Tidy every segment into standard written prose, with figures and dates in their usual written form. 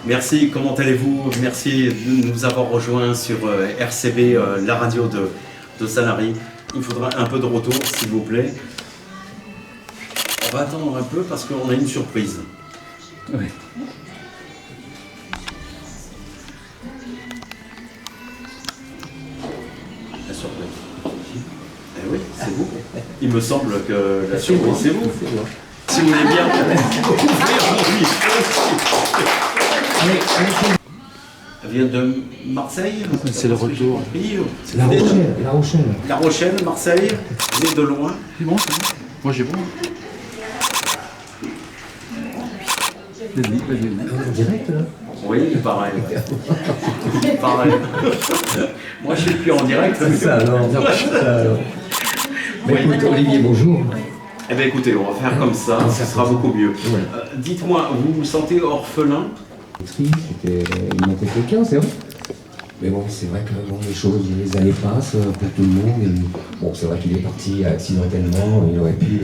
Merci, comment allez-vous? Merci de nous avoir rejoints sur RCB, la radio de Sanary. Il faudra un peu de retour, s'il vous plaît. On va attendre un peu parce qu'on a une surprise. Oui. La surprise. Eh oui, c'est vous. Il me semble que la surprise, c'est vous. Si vous voulez bien, elle vient de Marseille. C'est le retour. C'est La Rochelle, La Rochelle. La Rochelle, Marseille, vous êtes de loin. C'est bon, c'est bon. Moi j'ai bon. Vas-y. En direct là. Oui, pareil. Pareil. Moi je suis plus en direct. C'est ça alors. Mais écoute Olivier, bonjour. Eh bien écoutez, on va faire comme ça, ça sera beaucoup mieux. Dites-moi, vous vous sentez orphelin? Il manquait quelqu'un, c'est vrai. Mais bon, c'est vrai que les choses, les années passent pour tout le monde. Et, bon, c'est vrai qu'il est parti accidentellement, il aurait pu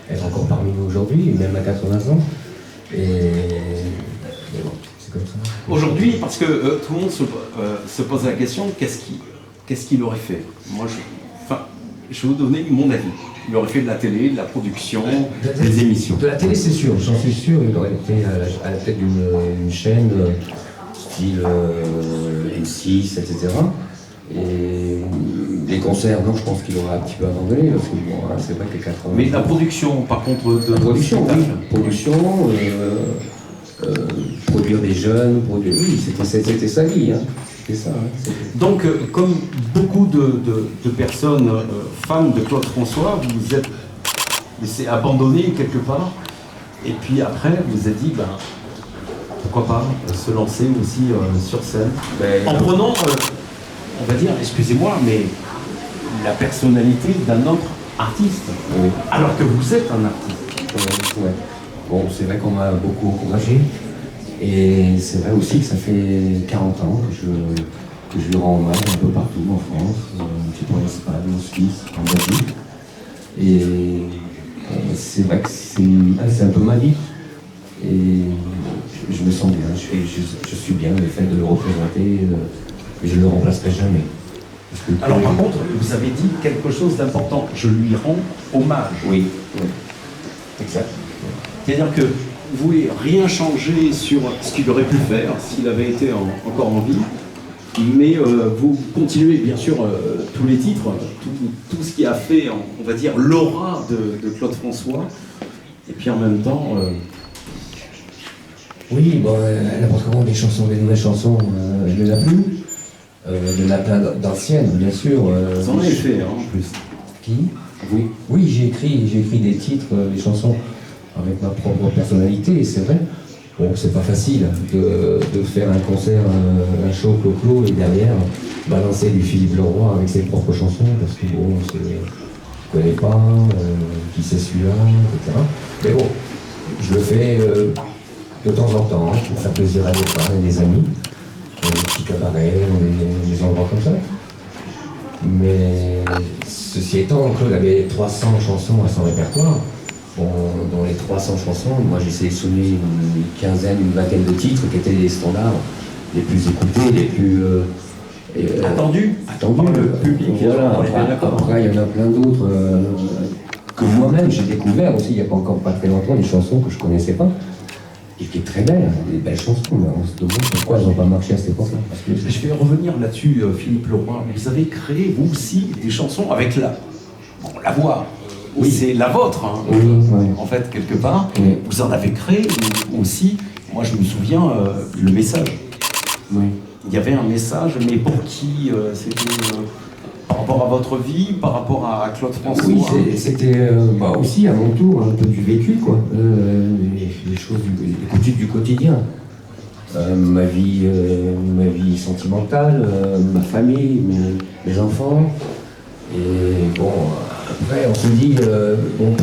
être encore parmi nous aujourd'hui, même à 80 ans. Mais bon, c'est comme ça. Aujourd'hui, parce que tout le monde se pose la question, qu'est-ce qu'il aurait fait? Moi, je vais vous donner mon avis. Il aurait fait de la télé, de la production, des émissions. De la télé, c'est sûr, j'en suis sûr. Il aurait été à la tête d'une chaîne style M6, etc. Et les concerts, non, je pense qu'il aurait un petit peu abandonné, parce que bon, c'est vrai que les 80... Mais la production, par contre, de la production, spectacle. oui. Production, produire des jeunes, oui, c'était sa vie, hein. C'était ça. Hein. Donc, comme beaucoup de personnes, fans de Claude François, vous vous êtes laissé abandonner quelque part, et puis après, vous vous êtes dit, ben, pourquoi pas se lancer aussi sur scène, en prenant, on va dire, excusez-moi, mais la personnalité d'un autre artiste, Oui. alors que vous êtes un artiste. Ouais. Bon, c'est vrai qu'on m'a beaucoup encouragé. Et c'est vrai aussi que ça fait 40 ans que je lui rends hommage un peu partout en France, un petit peu en Espagne, en Suisse, en Belgique. Et c'est vrai que c'est un peu ma vie. Et je me sens bien, je suis bien, le fait de le représenter, je ne le remplacerai jamais. Alors par contre, vous avez dit quelque chose d'important, je lui rends hommage. Oui, exact. C'est-à-dire que vous ne voulez rien changer sur ce qu'il aurait pu faire s'il avait été encore en vie, mais vous continuez bien sûr tous les titres, tout ce qui a fait, on va dire, l'aura de Claude François, et puis en même temps... Oui, bon, n'importe comment des nouvelles chansons, il n'y en a plus. Il y en a plein d'anciennes, bien sûr. Vous en avez fait, hein, en plus. Qui? Oui. Oui, j'ai écrit des titres, des chansons avec ma propre personnalité, c'est vrai. Bon, c'est pas facile de faire un concert, un show clos et derrière balancer du Philippe Leroy avec ses propres chansons, parce que bon, je connais pas, qui c'est celui-là, etc. Mais bon, je le fais de temps en temps, pour faire plaisir à des fans et des amis, dans des petits cabarets, dans des endroits comme ça. Mais ceci étant, Claude avait 300 chansons à son répertoire. Bon, dans les 300 chansons, moi j'ai sélectionné une quinzaine, une vingtaine de titres qui étaient les standards les plus écoutés, les plus... attendus par le public. Voilà, après il y en a plein d'autres que moi-même j'ai découvert aussi, il n'y a pas très longtemps, des chansons que je ne connaissais pas. Et qui est très belle, des belles chansons, mais on se demande pourquoi elles n'ont pas marché à cette époque-là. Je vais revenir là-dessus, Philippe Leroy. Vous avez créé, vous aussi, des chansons avec la voix. Oui, c'est la vôtre, hein, oui. En fait, quelque part. Oui. Vous en avez créé aussi. Moi, je me souviens, le message. Oui. Il y avait un message, mais pour qui c'était par rapport à votre vie, par rapport à Claude François? Oui, c'était aussi à mon tour un peu du vécu, quoi. Les choses, les coutumes du quotidien. Ma vie sentimentale, ma famille, mes enfants. Et bon, après on se dit,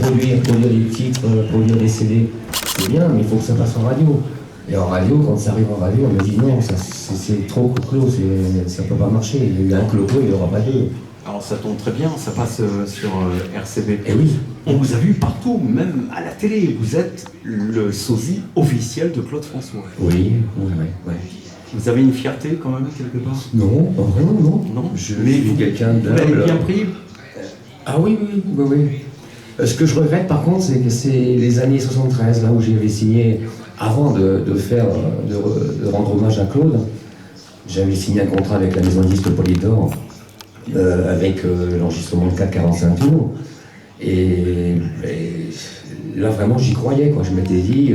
produire des titres, produire des CD, c'est bien, mais il faut que ça passe en radio. Et en radio, quand ça arrive en radio, on me dit non, c'est trop clos, ça ne peut pas marcher. Il y a un clos, il n'y aura pas deux. Alors ça tombe très bien, ça passe sur RCB. Et oui. On vous a vu partout, même à la télé. Vous êtes le sosie officiel de Claude François. Oui. Vous avez une fierté quand même quelque part? Non, pas vraiment, non. Non. Je Mais suis vous quelqu'un Vous l'avez d'humble. bien pris? Ah oui. Ce que je regrette par contre, c'est que c'est les années 73, là où j'avais signé, avant de rendre hommage à Claude, j'avais signé un contrat avec la maison de disques Polydor, avec l'enregistrement de 445 tours. Et là vraiment j'y croyais, quoi. Je m'étais dit,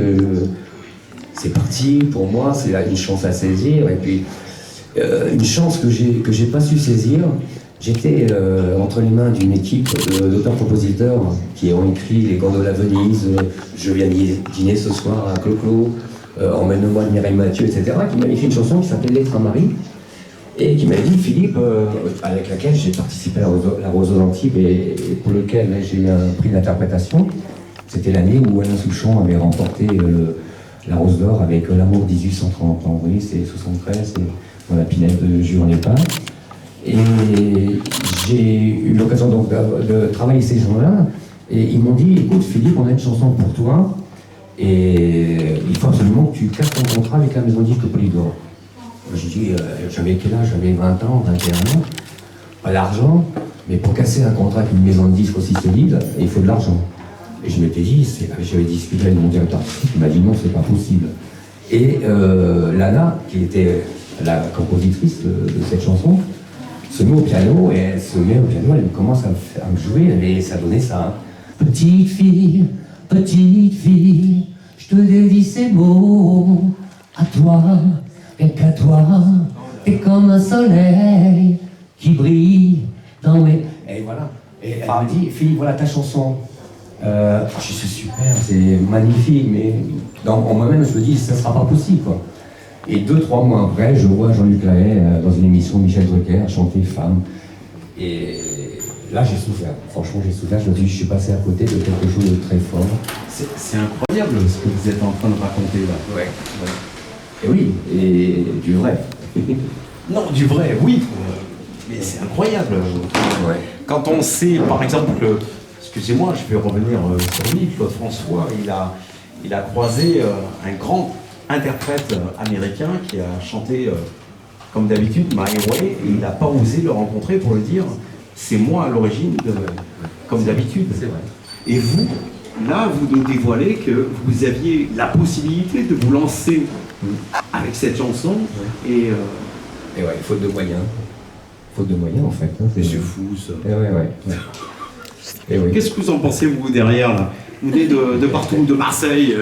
c'est parti, pour moi, c'est une chance à saisir. Et puis, une chance que j'ai pas su saisir. J'étais entre les mains d'une équipe d'auteurs-compositeurs qui ont écrit Les Gondoles à Venise, Je viens dîner ce soir à Clo-Clo, Emmène-moi de Mireille Mathieu, etc., qui m'a écrit une chanson qui s'appelle Lettre à Marie, et qui m'a dit, Philippe, avec laquelle j'ai participé à la Rose aux Antibes et pour lequel j'ai eu un prix d'interprétation. C'était l'année où Alain Souchon avait remporté la Rose d'Or avec L'amour 1830. En vrai, c'est 73, et dans la Pinède de Jules en Épin. Et j'ai eu l'occasion donc de travailler ces gens-là, et ils m'ont dit, écoute Philippe, on a une chanson pour toi, et il faut absolument que tu casses ton contrat avec la maison de disques Polydor. J'ai dit, j'avais quel âge? J'avais 20 ans, 21 ans, pas d'argent, mais pour casser un contrat avec une maison de disques aussi solide, il faut de l'argent. Et je m'étais dit, j'avais discuté avec mon directeur artistique, il m'a dit non, c'est pas possible. Et Lana, qui était la compositrice de cette chanson, se met au piano, et elle se met au piano, elle commence à me jouer, et ça donnait ça. Hein. Petite fille, je te dédie ces mots, à toi, et qu'à toi, t'es comme un soleil qui brille dans mes... Et voilà, et elle me dit, fille, voilà ta chanson. Je suis super, c'est magnifique, mais en moi-même, je me dis, ça sera pas possible, quoi. Et 2-3 mois après, je vois Jean-Luc Lahaye dans une émission de Michel Drucker chanter Femme. Et là, j'ai souffert. Franchement, j'ai souffert. Je me suis dit, je suis passé à côté de quelque chose de très fort. C'est incroyable ce que vous êtes en train de raconter là. Ouais. Et oui, et du vrai. Non, du vrai, oui. Mais c'est incroyable. Ouais. Quand on sait, par exemple, excusez-moi, je vais revenir sur lui, Claude François, il a croisé un grand interprète américain qui a chanté comme d'habitude My Way, et il n'a pas osé le rencontrer pour lui dire c'est moi à l'origine de comme d'habitude. C'est vrai. Et vous, là, vous nous dévoilez que vous aviez la possibilité de vous lancer avec cette chanson et ouais, faute de moyens. Faute de moyens en fait. Hein, c'est fou ça. Et ouais. Et oui. Qu'est-ce que vous en pensez vous derrière là? Vous venez de partout, de Marseille.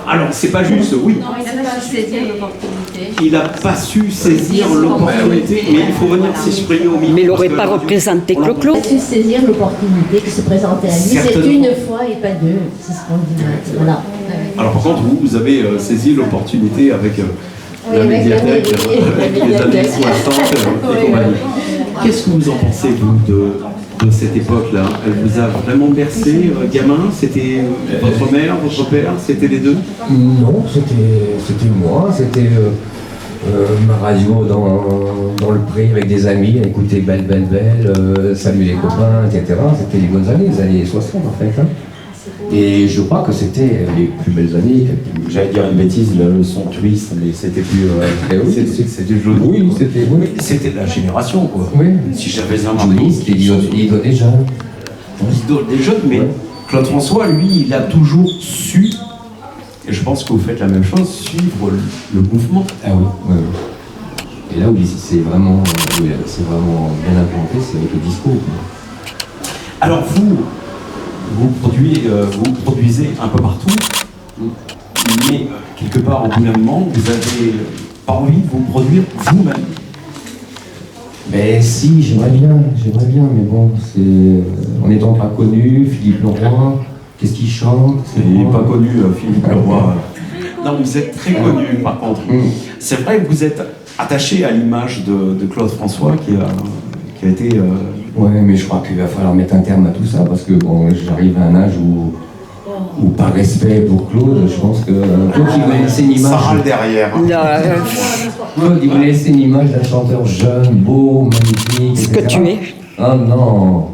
Alors, c'est pas juste, oui. Non, il n'a pas su saisir l'opportunité. Il n'a pas su saisir l'opportunité, mais il faut venir s'exprimer au milieu. Mais il n'aurait pas représenté Clo-Clo. Il a su saisir l'opportunité qui se présentait à lui. C'est une fois et pas deux. C'est ce qu'on dit. Voilà. Alors, par contre, vous avez saisi l'opportunité avec la médiathèque, les années 60 et compagnie. Qu'est-ce que vous en pensez, vous, de cette époque-là? Elle vous a vraiment bercé, gamin? C'était votre mère, votre père? C'était les deux? Non, c'était moi, c'était ma radio dans le pré avec des amis, à écouter Belle, Salut les copains, etc. C'était les bonnes années, les années 60 en fait. Hein. Et je crois que c'était les plus belles années. J'allais dire une bêtise, le son twist, mais c'était plus... c'était joli. Oui, c'était de la génération, quoi. Oui. Si j'avais un joli, c'était l'idole des jeunes. L'idole des jeunes, mais Claude François, lui, il a toujours su, et je pense que vous faites la même chose, suivre le mouvement. Ah oui. Et là où c'est vraiment bien implanté, c'est avec le discours. Alors vous produisez un peu partout, mais quelque part, au bout d'un moment, vous n'avez pas envie de vous produire vous-même. Mais si, j'aimerais bien, mais bon, en n'étant pas connu, Philippe Leroy, qu'est-ce qu'il chante? Il n'est pas connu, Philippe Leroy. Non, vous êtes très connu, par contre. C'est vrai que vous êtes attaché à l'image de Claude François, qui a été... Ouais, mais je crois qu'il va falloir mettre un terme à tout ça, parce que bon, j'arrive à un âge où par respect pour Claude, je pense que Claude, il voulait laisser une image... Ça râle derrière. Claude, il voulait laisser une image d'un chanteur jeune, beau, magnifique, Ce que etc. tu es. Oh non.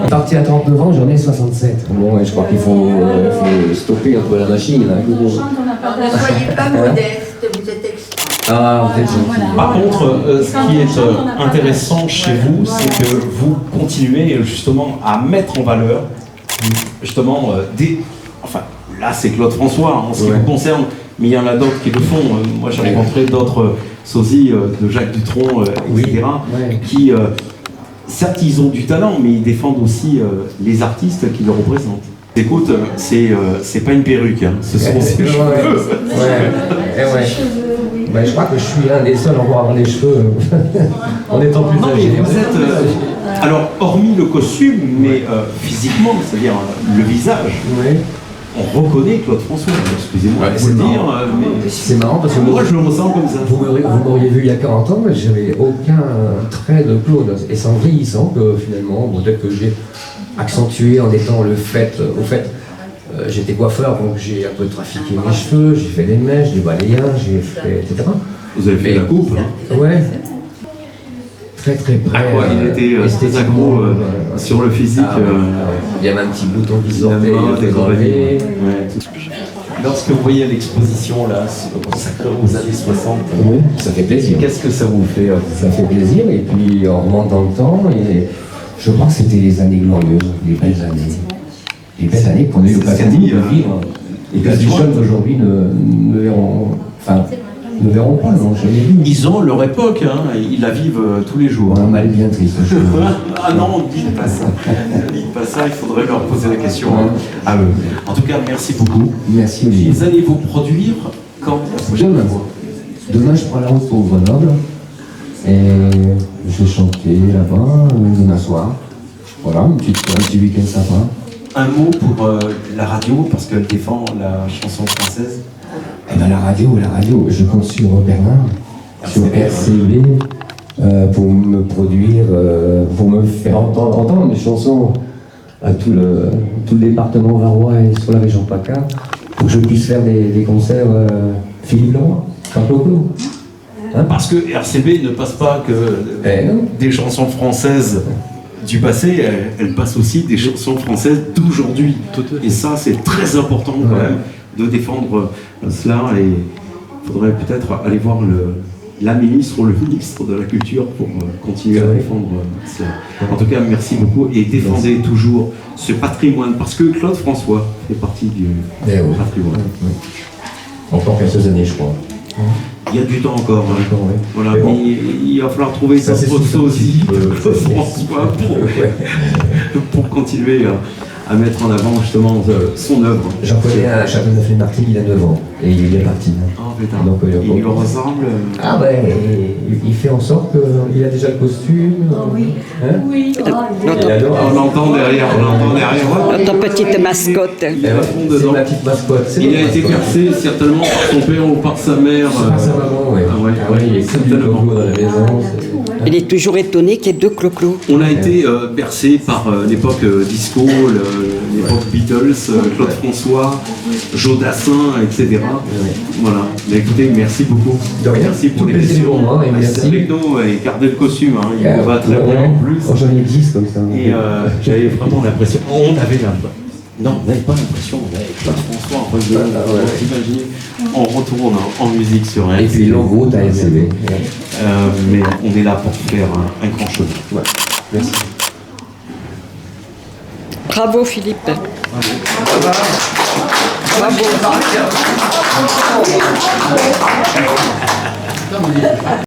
Parti à 39 ans, j'en ai 67. Bon, et je crois qu'il faut stopper un peu la machine. Là. Ne soyez pas modeste, vous êtes extra. Ah, vous êtes gentil. Par contre, ce qui est intéressant chez vous, c'est que vous continuez justement à mettre en valeur, justement, enfin, là c'est Claude François en ce qui vous concerne, mais il y en a d'autres qui le font. Moi j'ai rencontré d'autres sosies de Jacques Dutronc, etc., qui, certes ils ont du talent, mais ils défendent aussi les artistes qui le représentent. Écoute, c'est pas une perruque, hein. Ce sont ses cheveux. Je crois que je suis l'un des seuls à avoir les cheveux en étant plus Non, âgé. mais vous êtes, alors, hormis le costume, mais physiquement, c'est-à-dire le visage, on reconnaît Claude François. Excusez-moi de vous le dire, mais C'est marrant parce que moi je le ressens comme ça. vous m'auriez vu il y a 40 ans, j'avais aucun trait de Claude. Et c'est en vieillissant que finalement, peut-être que j'ai accentué en étant au fait, j'étais coiffeur, donc j'ai un peu trafiqué mes cheveux, j'ai fait des mèches, des balayages, j'ai fait, etc. Vous avez fait la coupe, hein. Ouais. Très très près. Il était très accro sur le physique. Il y avait un petit bouton qui la sortait, mode il et était enlevé. Lorsque vous voyez l'exposition là, consacrée aux années 60, Oui, ça fait plaisir. qu'est-ce que ça vous fait Ça fait plaisir, et puis on remonte dans le temps, et je crois que c'était les années glorieuses, les belles années. Les belles années qu'on a eu C'est l'occasion ce qu'a dit, de vivre, et que les jeunes d'aujourd'hui ne verront pas, non, jamais vu. Ils ont leur époque, hein, ils la vivent tous les jours. On a un mal bien triste, je trouve. Ah non, dites pas ça. Dites pas ça, il faudrait leur poser la question à eux. En tout cas, merci beaucoup. Merci Olivier. Vous allez vous produire quand la prochaine Demain. fois? Demain, je prends la route pour Grenoble, et je vais chanter là-bas demain soir. Voilà, un petit week-end sympa. Un mot pour la radio, parce qu'elle défend la chanson française. Eh ben la radio, je compte sur Bernard, sur RCB, pour me produire, pour me faire entendre mes chansons à tout le département varois et sur la région PACA, pour que je puisse faire des concerts Philippe Leroy, Jean-Claude. Parce que RCB ne passe pas que des chansons françaises du passé, elle passe aussi des chansons françaises d'aujourd'hui. Et ça, c'est très important quand même de défendre cela. Et il faudrait peut-être aller voir la ministre ou le ministre de la Culture pour continuer à défendre cela. En tout cas, merci beaucoup et défendez toujours ce patrimoine, parce que Claude François fait partie du patrimoine. Encore quelques années, je crois. Il y a du temps encore. Voilà, Mais bon, mais il va falloir trouver ça, c'est d'autres sosie super. François pour continuer à mettre en avant justement son œuvre. J'en connais un à Châteauneuf-les-Martin, il a 9 ans, et il est parti. Oh putain, Donc, il lui ressemble. Ah ouais, il fait en sorte qu'il a déjà le costume. Oui. Hein? Oui. Il adore. On l'entend derrière, Notre petite mascotte. Il est à fond C'est dedans. ma petite mascotte. c'est Il ma a été mascotte. percé certainement par son père ou par sa mère. Par sa maman, ouais. Ah ouais, il est certainement. dans la maison. Il est toujours étonné qu'il y ait deux cloclos. On a été bercé par l'époque disco, l'époque Beatles, Claude François, Jodassin, etc. Voilà. Mais écoutez, merci beaucoup. De rien. Merci pour Tout les plaisir questions. pour moi, et Restez merci. avec nous et gardez le costume. Hein. Il vous va très bien en plus. Oh, j'en ai 10 comme ça. Et j'avais vraiment l'impression. On avait non, on n'avait pas l'impression. On avait Claude François en face de nous. Vous imaginez, on retourne en musique sur Et puis longue route à RCB. mais on est là pour faire un grand chemin. Ouais. Merci. Bravo Philippe. Bravo.